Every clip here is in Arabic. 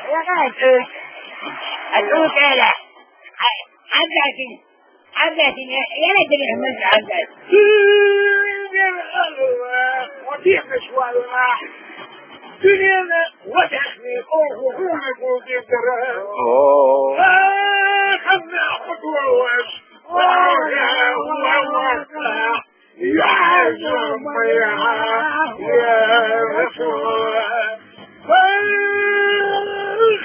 يا غايب أدعوك إلى عبدتي يا لا تبي همز عبدتي وضيق شوالنا دنيانا وتحمي وهونك وتقدر خذنا خطوة وش يا عزم يا رسول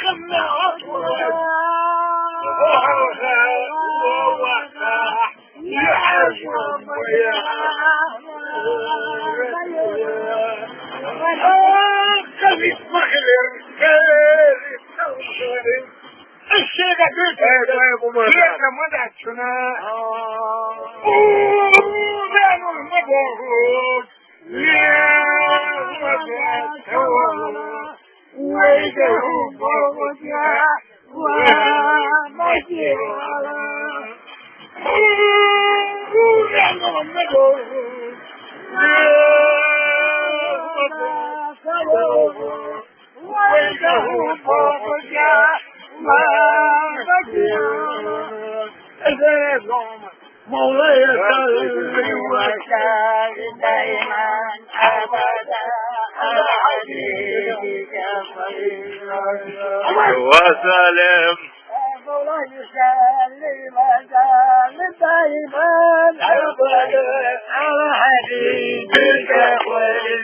خذنا خطوة يا عزم خلي مخلر الشيء ده قلت هذا يا ابو مهر يا مدعك شنا بانو المبروك يا مدعك ويده بوضع ومجيب بانو المبروك ويده بوضع مولاي صلي وسلم دائما ابدا على حبيبك خير وسلم مولاي صلي وسلم دائما ابدا على حبيبك خير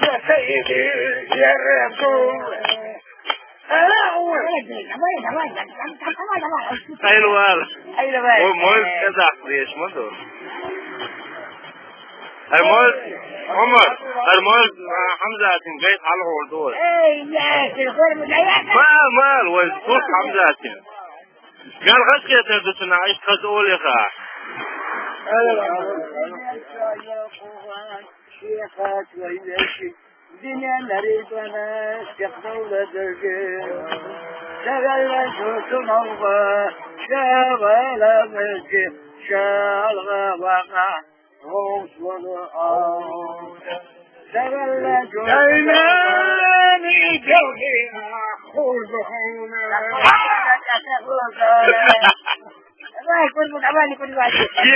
يا سيدي يا رسول حلوة ومول كذا ليش ما دور المول عمر المول حمزة جاي على الدور ما والدور حمزة قال غشية تدسنا عيش خذول يا خا شيخات ويلاشي دنيا نريدنا استقبل درجة شغل شوك موضة شغل مجد شغل وقع روش والأرض شغل شوك ديناني جوهنا خذهونا ما يكون متعباني كل واحد كي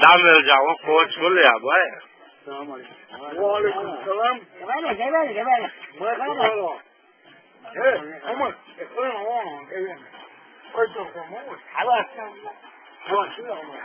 دعم يرجعون فوق شغل يا ابوي السلام عليكم وعليكم السلام جمالك عمر اخوان عوام قلت الخموس حواس حواس يا عمر